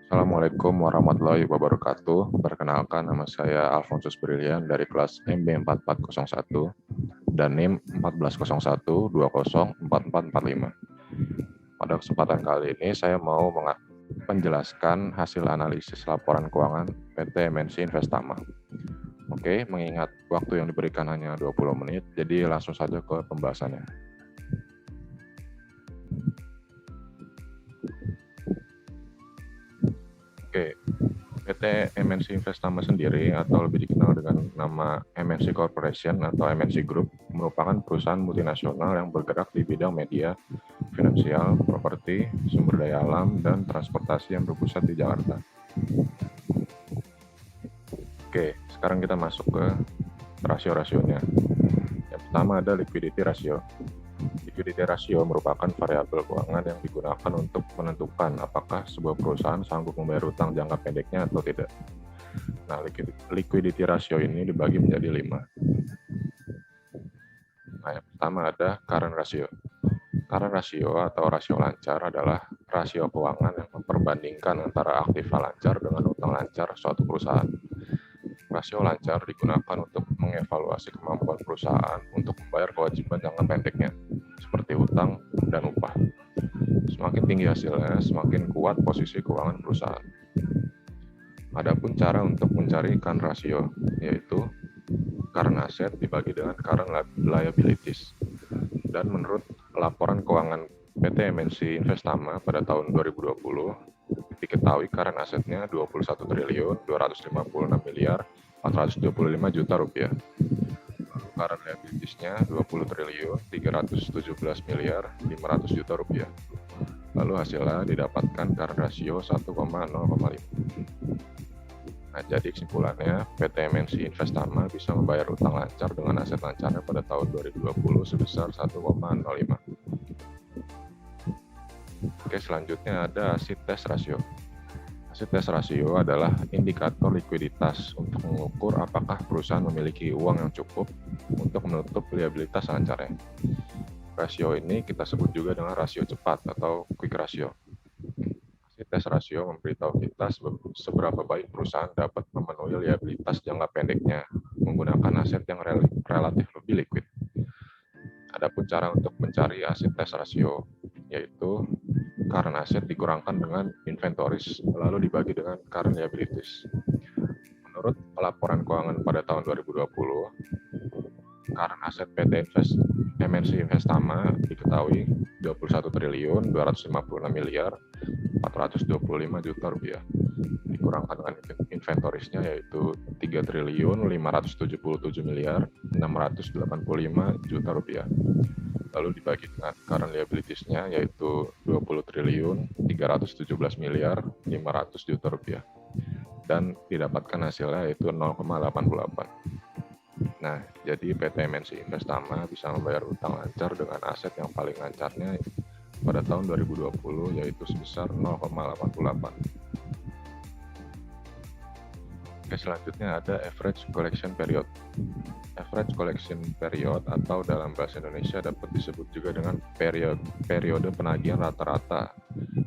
Assalamualaikum warahmatullahi wabarakatuh. Perkenalkan, nama saya Alfonsus Brilian dari kelas MB4401 dan NIM 1401204445. Pada kesempatan kali ini saya mau menjelaskan hasil analisis laporan keuangan PT MNC Investama. Oke, mengingat waktu yang diberikan hanya 20 menit, jadi langsung saja ke pembahasannya. Oke, PT MNC Investama sendiri atau lebih dikenal dengan nama MNC Corporation atau MNC Group merupakan perusahaan multinasional yang bergerak di bidang media, finansial, properti, sumber daya alam, dan transportasi yang berpusat di Jakarta. Oke, sekarang kita masuk ke rasio-rasionya. Yang pertama ada liquidity ratio. Liquidity ratio merupakan variabel keuangan yang digunakan untuk menentukan apakah sebuah perusahaan sanggup membayar utang jangka pendeknya atau tidak. Nah, liquidity ratio ini dibagi menjadi 5. Nah, yang pertama ada current ratio. Current ratio atau rasio lancar adalah rasio keuangan yang memperbandingkan antara aktiva lancar dengan utang lancar suatu perusahaan. Rasio lancar digunakan untuk mengevaluasi kemampuan perusahaan untuk membayar kewajiban jangka pendeknya, seperti utang dan upah. Semakin tinggi hasilnya, semakin kuat posisi keuangan perusahaan. Adapun cara untuk mencari current ratio, yaitu current asset dibagi dengan current liabilities. Dan menurut laporan keuangan PT MNC Investama pada tahun 2020, diketahui current asetnya 21.256.425 juta rupiah. Lalu current liabilities-nya 20.317.500 juta rupiah. Lalu hasilnya didapatkan current ratio 1,0,5. Nah, jadi kesimpulannya, PT MNC Investama bisa membayar utang lancar dengan aset lancarnya pada tahun 2020 sebesar 1,05. Oke, selanjutnya ada acid test ratio. Acid test ratio adalah indikator likuiditas untuk mengukur apakah perusahaan memiliki uang yang cukup untuk menutup liabilitas lancarnya. Rasio ini kita sebut juga dengan rasio cepat atau quick ratio. Acid test ratio memberitahu kita seberapa baik perusahaan dapat memenuhi liabilitas jangka pendeknya menggunakan aset yang relatif lebih liquid. Adapun cara untuk mencari acid test ratio, yaitu current asset dikurangkan dengan inventories, lalu dibagi dengan current liabilities. Menurut laporan keuangan pada tahun 2020, current asset PT MNC Investama diketahui 21.256.425 juta rupiah. Dikurangkan dengan inventoriesnya yaitu 3.577.685 juta rupiah. Lalu dibagi dengan current liabilities-nya yaitu 20.317.500 juta rupiah. Dan didapatkan hasilnya yaitu 0,88. Nah, jadi PT MNC Investama bisa membayar utang lancar dengan aset yang paling lancarnya pada tahun 2020 yaitu sebesar 0,88. Oke, selanjutnya ada average collection period. Average collection period atau dalam bahasa Indonesia dapat disebut juga dengan periode penagihan rata-rata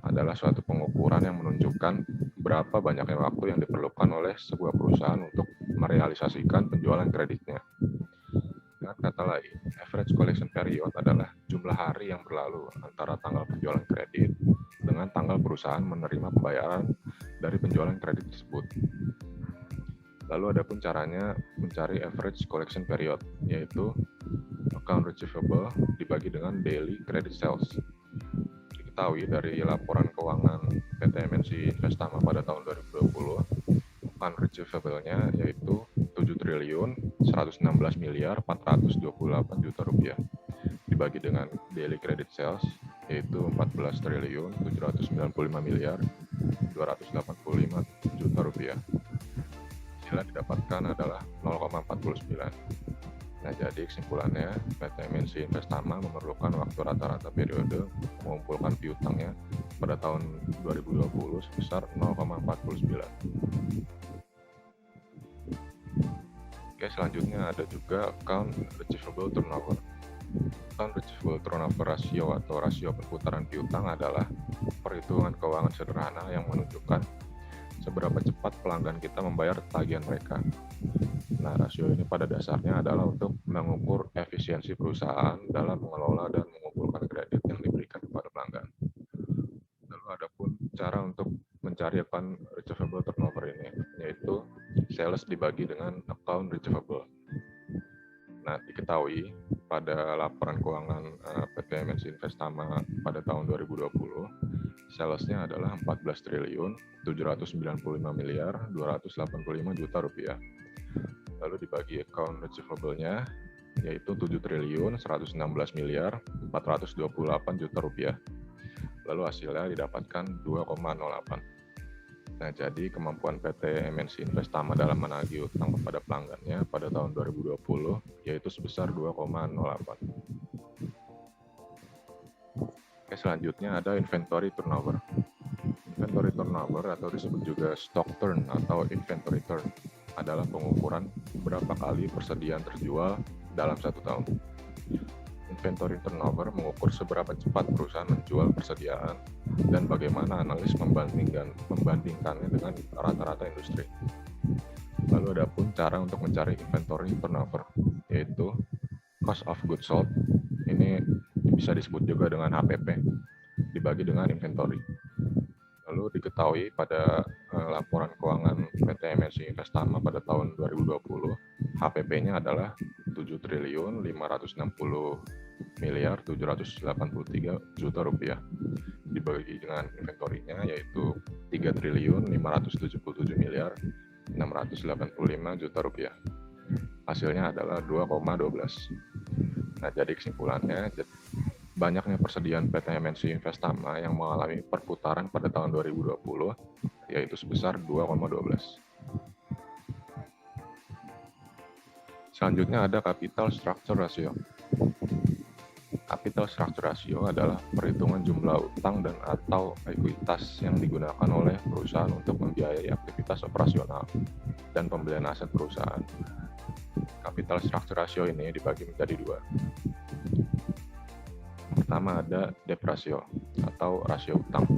adalah suatu pengukuran yang menunjukkan berapa banyaknya waktu yang diperlukan oleh sebuah perusahaan untuk merealisasikan penjualan kreditnya. Dengan kata lain, average collection period adalah jumlah hari yang berlalu antara tanggal penjualan kredit dengan tanggal perusahaan menerima pembayaran dari penjualan kredit tersebut. Lalu ada pun caranya mencari average collection period, yaitu account receivable dibagi dengan daily credit sales. Diketahui dari laporan keuangan PT MNC Investama pada tahun 2020, account receivable-nya yaitu 7.116.428 juta rupiah, dibagi dengan daily credit sales yaitu 14.795.285 juta rupiah. Hasilnya didapatkan adalah 0,49. Nah, jadi kesimpulannya, PT MNC Investama memerlukan waktu rata-rata periode mengumpulkan piutangnya pada tahun 2020 sebesar 0,49. Oke, selanjutnya ada juga account receivable turnover. Account receivable turnover ratio atau rasio perputaran piutang adalah perhitungan keuangan sederhana yang menunjukkan seberapa cepat pelanggan kita membayar tagihan mereka. Nah, rasio ini pada dasarnya adalah untuk mengukur efisiensi perusahaan dalam mengelola dan mengumpulkan kredit yang diberikan kepada pelanggan. Lalu ada pun cara untuk mencari account receivable turnover ini, yaitu sales dibagi dengan account receivable. Nah, diketahui pada laporan keuangan PT MNC Investama pada tahun 2020, salesnya adalah 14 triliun 795 miliar 285 juta rupiah. Lalu dibagi account receivable-nya, yaitu 7 triliun 116 miliar 428 juta rupiah. Lalu hasilnya didapatkan 2,08. Nah, jadi kemampuan PT MNC Investama dalam menagih utang kepada pelanggannya pada tahun 2020 yaitu sebesar 2,08. Oke, selanjutnya ada inventory turnover. Inventory turnover atau disebut juga stock turn atau inventory turn adalah pengukuran berapa kali persediaan terjual dalam satu tahun. Inventory turnover mengukur seberapa cepat perusahaan menjual persediaan dan bagaimana analis membandingkannya dengan rata-rata industri. Lalu ada pun cara untuk mencari inventory turnover, yaitu cost of goods sold. Ini bisa disebut juga dengan HPP, dibagi dengan inventory. Lalu diketahui pada laporan keuangan PT MNC Investama pada tahun 2020, HPP-nya adalah 7 triliun 560 miliar 783 juta rupiah. Dibagi dengan inventory-nya yaitu 3 triliun 577 miliar 685 juta rupiah. Hasilnya adalah 2,12. Nah, jadi kesimpulannya, banyaknya persediaan PT MNC Investama yang mengalami perputaran pada tahun 2020 yaitu sebesar 2,12. Selanjutnya ada capital structure ratio. Capital structure ratio adalah perhitungan jumlah utang dan atau ekuitas yang digunakan oleh perusahaan untuk membiayai aktivitas operasional dan pembelian aset perusahaan. Capital structure ratio ini dibagi menjadi dua. Pertama ada debt ratio atau rasio utang.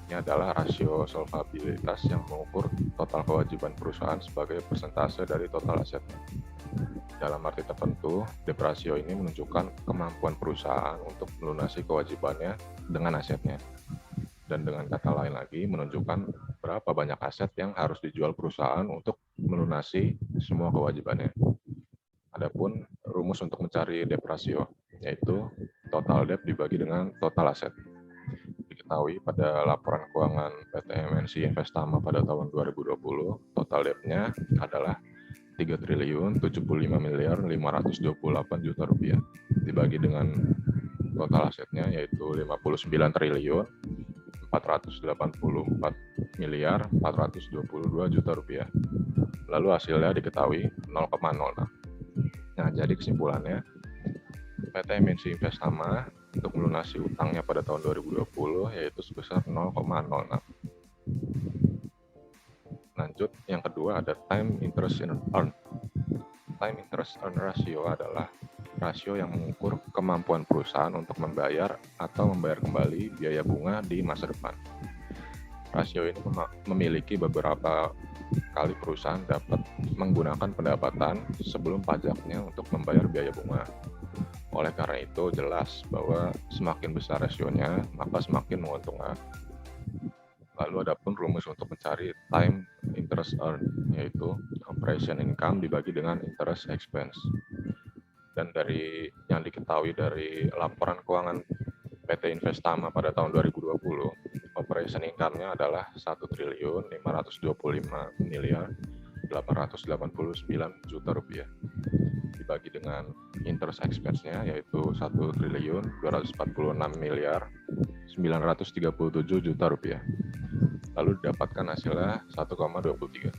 Ini adalah rasio solvabilitas yang mengukur total kewajiban perusahaan sebagai persentase dari total asetnya. Dalam arti tertentu, debt ratio ini menunjukkan kemampuan perusahaan untuk melunasi kewajibannya dengan asetnya. Dan dengan kata lain lagi, menunjukkan berapa banyak aset yang harus dijual perusahaan untuk melunasi semua kewajibannya. Adapun rumus untuk mencari debt ratio, yaitu total debt dibagi dengan total aset. Diketahui pada laporan keuangan PT MNC Investama pada tahun 2020, total debt-nya adalah 3 triliun 75 miliar 528 juta rupiah. Dibagi dengan total asetnya yaitu 59 triliun 484 miliar 422 juta rupiah. Lalu hasilnya diketahui 0,06. Nah, jadi kesimpulannya, PT MNC Investama untuk melunasi utangnya pada tahun 2020 yaitu sebesar 0,06. Lanjut, yang kedua ada time interest earned. Time interest earned ratio adalah rasio yang mengukur kemampuan perusahaan untuk membayar atau membayar kembali biaya bunga di masa depan. Rasio ini memiliki beberapa kali perusahaan dapat menggunakan pendapatan sebelum pajaknya untuk membayar biaya bunga. Oleh karena itu, jelas bahwa semakin besar rasionya, maka semakin menguntungkan. Lalu ada pun rumus untuk mencari time interest earned, yaitu operation income dibagi dengan interest expense. Dan dari yang diketahui dari laporan keuangan PT Investama pada tahun 2020, operation income-nya adalah 1 triliun 525 miliar 889 juta rupiah. Dibagi dengan interest expense-nya yaitu 1 triliun 246 miliar 937 juta rupiah. Lalu didapatkan hasilnya 1,23.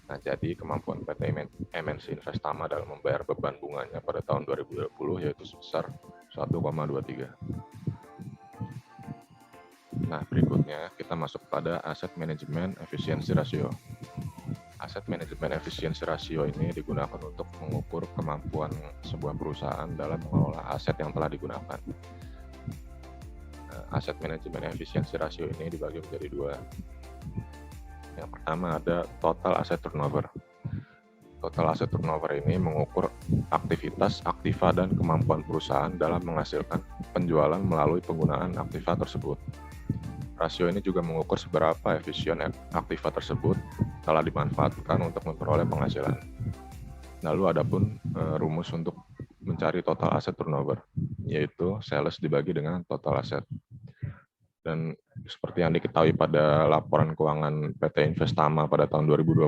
Nah, jadi kemampuan PT MNC Investama dalam membayar beban bunganya pada tahun 2020 yaitu sebesar 1,23. Nah, berikutnya kita masuk pada Asset Management Efficiency Ratio. Asset Management Efficiency Ratio ini digunakan untuk mengukur kemampuan sebuah perusahaan dalam mengelola aset yang telah digunakan. Asset Management Efficiency Ratio ini dibagi menjadi dua. Yang pertama ada total asset turnover. Total asset turnover ini mengukur aktivitas, aktiva, dan kemampuan perusahaan dalam menghasilkan penjualan melalui penggunaan aktiva tersebut. Rasio ini juga mengukur seberapa efisien aktiva tersebut telah dimanfaatkan untuk memperoleh penghasilan. Lalu adapun rumus untuk mencari total asset turnover, yaitu sales dibagi dengan total asset. Dan seperti yang diketahui pada laporan keuangan PT Investama pada tahun 2020,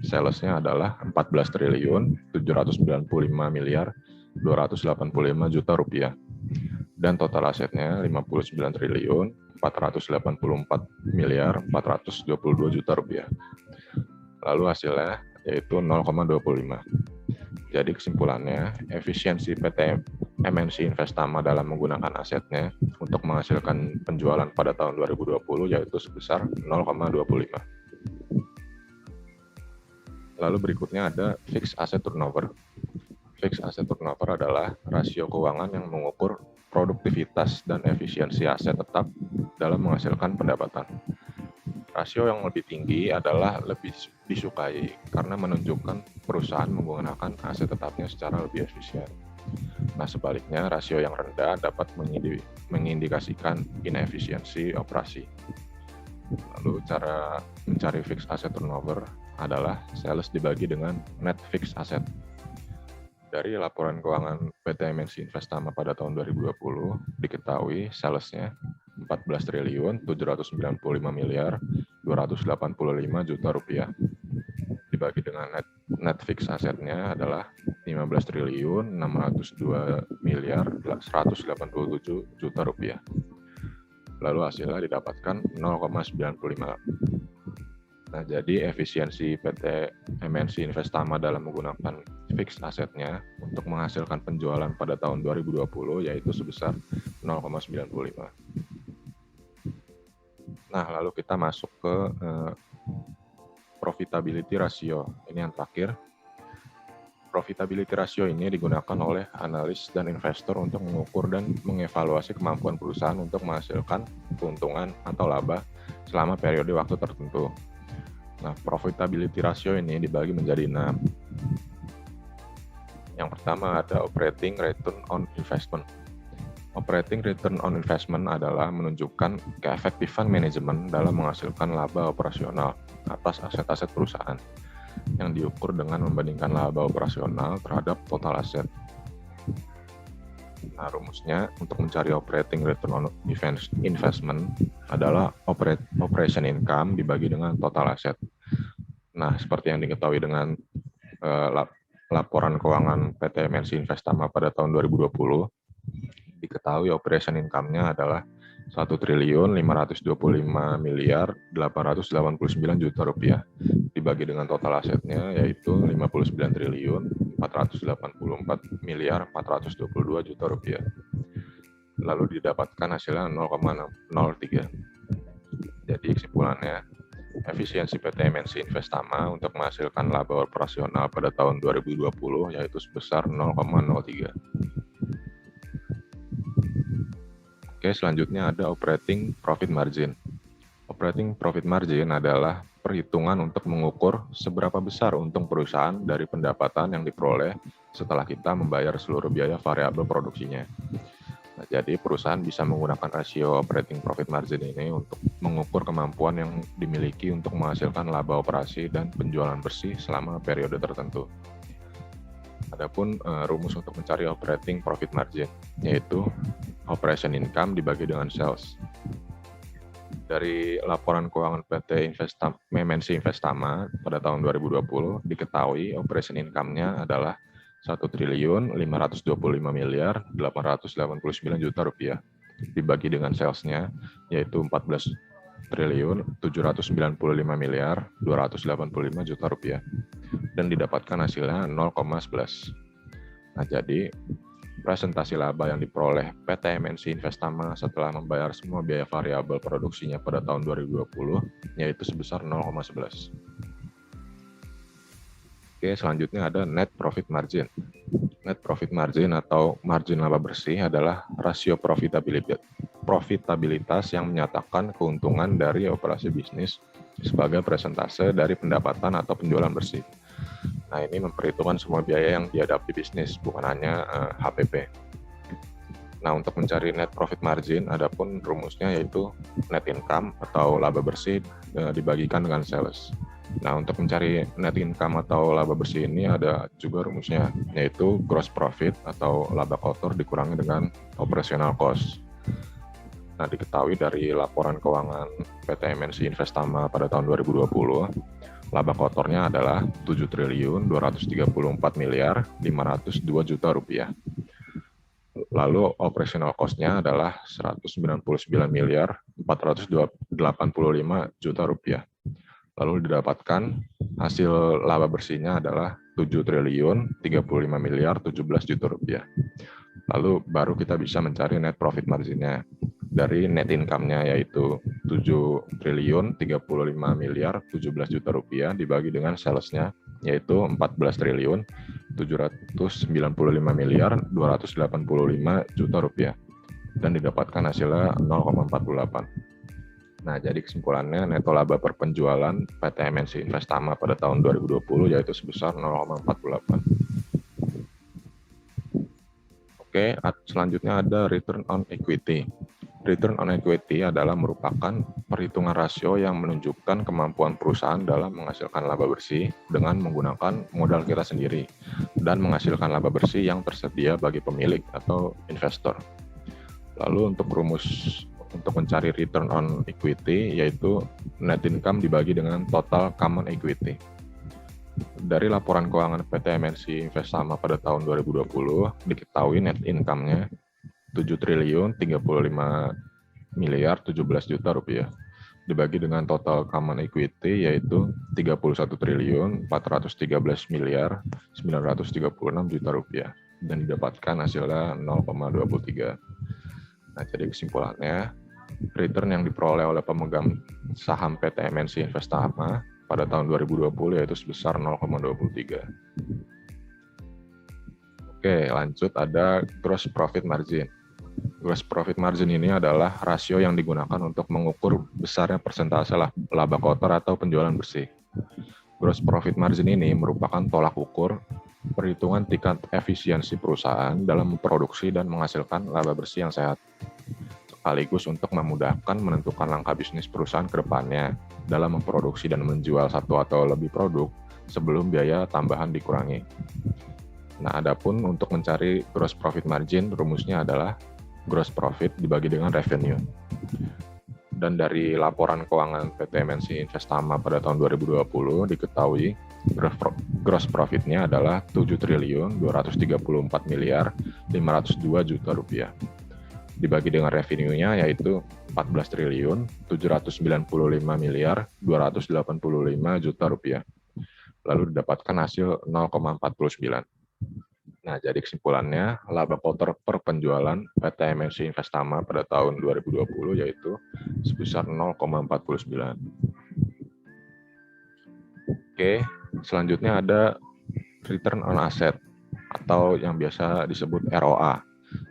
salesnya adalah 14 triliun 795 miliar 285 juta rupiah. Dan total asetnya 59 triliun 484 miliar 422 juta rupiah. Lalu hasilnya yaitu 0,25. Jadi kesimpulannya, efisiensi PT MNC Investama dalam menggunakan asetnya untuk menghasilkan penjualan pada tahun 2020 yaitu sebesar 0,25. Lalu berikutnya ada fixed asset turnover. Fixed asset turnover adalah rasio keuangan yang mengukur produktivitas dan efisiensi aset tetap dalam menghasilkan pendapatan. Rasio yang lebih tinggi adalah lebih disukai karena menunjukkan perusahaan menggunakan aset tetapnya secara lebih efisien. Nah, sebaliknya rasio yang rendah dapat mengindikasikan inefisiensi operasi. Lalu cara mencari fixed asset turnover adalah sales dibagi dengan net fixed asset. Dari laporan keuangan PT MNC Investama pada tahun 2020 diketahui salesnya 14 triliun 795 miliar 285 juta rupiah. Dibagi dengan net fixed assetnya adalah 15 triliun 602 miliar 187 juta rupiah. Lalu hasilnya didapatkan 0,95. Nah, jadi efisiensi PT MNC Investama dalam menggunakan fixed asetnya untuk menghasilkan penjualan pada tahun 2020 yaitu sebesar 0,95. Nah, lalu kita masuk ke profitability ratio. Ini yang terakhir. Profitability ratio ini digunakan oleh analis dan investor untuk mengukur dan mengevaluasi kemampuan perusahaan untuk menghasilkan keuntungan atau laba selama periode waktu tertentu. Nah, profitability ratio ini dibagi menjadi 6. Yang pertama ada operating return on investment. Operating return on investment adalah menunjukkan keefektifan manajemen dalam menghasilkan laba operasional atas aset-aset perusahaan yang diukur dengan membandingkan laba operasional terhadap total aset. Nah, rumusnya untuk mencari operating return on investment adalah operation income dibagi dengan total aset. Nah, seperti yang diketahui dengan laporan keuangan PT MNC Investama pada tahun 2020, diketahui operation income-nya adalah 1 triliun 525 miliar 889 juta rupiah dibagi dengan total asetnya yaitu 59 triliun 484 miliar 422 juta rupiah. Lalu didapatkan hasilnya 0,03. Jadi kesimpulannya, efisiensi PT MNC Investama untuk menghasilkan laba operasional pada tahun 2020 yaitu sebesar 0,03. Oke, selanjutnya ada operating profit margin. Operating profit margin adalah perhitungan untuk mengukur seberapa besar untung perusahaan dari pendapatan yang diperoleh setelah kita membayar seluruh biaya variabel produksinya. Nah, jadi perusahaan bisa menggunakan rasio operating profit margin ini untuk mengukur kemampuan yang dimiliki untuk menghasilkan laba operasi dan penjualan bersih selama periode tertentu. Adapun rumus untuk mencari operating profit margin yaitu operation income dibagi dengan sales. Dari laporan keuangan PT MNC Investama pada tahun 2020 diketahui operation income-nya adalah 1 triliun 525 miliar 889 juta rupiah dibagi dengan sales-nya yaitu 14 triliun 795 miliar 285 juta rupiah dan didapatkan hasilnya 0,11. Nah, jadi presentasi laba yang diperoleh PT MNC Investama setelah membayar semua biaya variabel produksinya pada tahun 2020 yaitu sebesar 0,11. Oke, selanjutnya ada net profit margin. Net profit margin atau margin laba bersih adalah rasio profitabilitas yang menyatakan keuntungan dari operasi bisnis sebagai persentase dari pendapatan atau penjualan bersih. Nah, ini memperhitungkan semua biaya yang dihadapi bisnis, bukan hanya HPP. Nah, untuk mencari net profit margin, adapun rumusnya yaitu net income atau laba bersih dibagikan dengan sales. Nah, untuk mencari net income atau laba bersih ini ada juga rumusnya, yaitu gross profit atau laba kotor dikurangi dengan operational cost. Nah, diketahui dari laporan keuangan PT MNC Investama pada tahun 2020, laba kotornya adalah 7.234 miliar 502 juta rupiah. Lalu operational cost-nya adalah 199 miliar 485 juta rupiah. Lalu didapatkan hasil laba bersihnya adalah 7.035 miliar 17 juta rupiah. Lalu baru kita bisa mencari net profit margin-nya dari net income-nya, yaitu 7.035 miliar 17 juta rupiah dibagi dengan sales-nya, yaitu 14.795 miliar 285 juta rupiah, dan didapatkan hasilnya 0,48. Nah, jadi kesimpulannya neto laba per penjualan PT MNC Investama pada tahun 2020 yaitu sebesar 0,48. Oke, selanjutnya ada return on equity. Return on equity adalah merupakan perhitungan rasio yang menunjukkan kemampuan perusahaan dalam menghasilkan laba bersih dengan menggunakan modal kita sendiri dan menghasilkan laba bersih yang tersedia bagi pemilik atau investor. Lalu untuk rumus untuk mencari return on equity yaitu net income dibagi dengan total common equity. Dari laporan keuangan PT MNC Investama pada tahun 2020 diketahui net income-nya 7.035 miliar 17 juta rupiah dibagi dengan total common equity yaitu 31.413 miliar 936 juta rupiah dan didapatkan hasilnya 0,23. Nah, jadi kesimpulannya return yang diperoleh oleh pemegang saham PT MNC Investama pada tahun 2020 yaitu sebesar 0,23. Oke, lanjut ada gross profit margin. Gross profit margin ini adalah rasio yang digunakan untuk mengukur besarnya persentase laba kotor atau penjualan bersih. Gross profit margin ini merupakan tolak ukur perhitungan tingkat efisiensi perusahaan dalam memproduksi dan menghasilkan laba bersih yang sehat, sekaligus untuk memudahkan menentukan langkah bisnis perusahaan ke depannya dalam memproduksi dan menjual satu atau lebih produk sebelum biaya tambahan dikurangi. Nah, adapun untuk mencari gross profit margin, rumusnya adalah gross profit dibagi dengan revenue. Dan dari laporan keuangan PT MNC Investama pada tahun 2020 diketahui gross profitnya adalah 7.234 miliar 502 juta rupiah. Dibagi dengan revenue-nya yaitu 14.795 miliar 285 juta rupiah. Lalu didapatkan hasil 0,49. Nah, jadi kesimpulannya, laba kotor per penjualan PT MNC Investama pada tahun 2020 yaitu sebesar 0,49. Oke, selanjutnya ada return on asset atau yang biasa disebut ROA.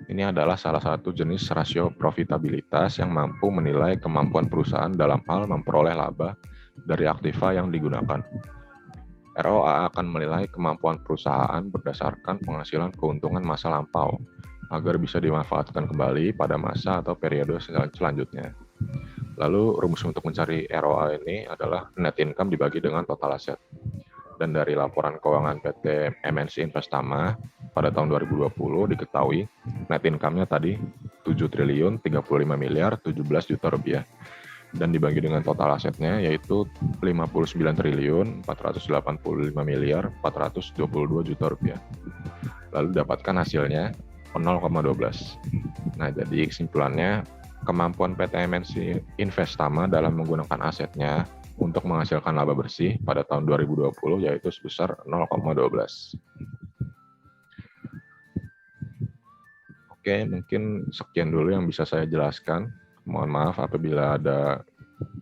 Ini adalah salah satu jenis rasio profitabilitas yang mampu menilai kemampuan perusahaan dalam hal memperoleh laba dari aktiva yang digunakan. ROA akan menilai kemampuan perusahaan berdasarkan penghasilan keuntungan masa lampau agar bisa dimanfaatkan kembali pada masa atau periode selanjutnya. Lalu rumus untuk mencari ROA ini adalah net income dibagi dengan total aset. Dan dari laporan keuangan PT MNC Investama pada tahun 2020 diketahui net income-nya tadi 7.035 miliar 17 juta rupiah. Dan dibagi dengan total asetnya yaitu 59.485 miliar 422 juta rupiah. Lalu dapatkan hasilnya 0,12. Nah, jadi kesimpulannya kemampuan PT MNC Investama dalam menggunakan asetnya untuk menghasilkan laba bersih pada tahun 2020 yaitu sebesar 0,12. Oke, mungkin sekian dulu yang bisa saya jelaskan. Mohon maaf apabila ada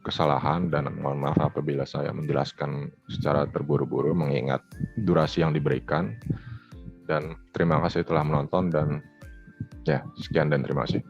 kesalahan dan mohon maaf apabila saya menjelaskan secara terburu-buru mengingat durasi yang diberikan. Dan terima kasih telah menonton dan ya, sekian dan terima kasih.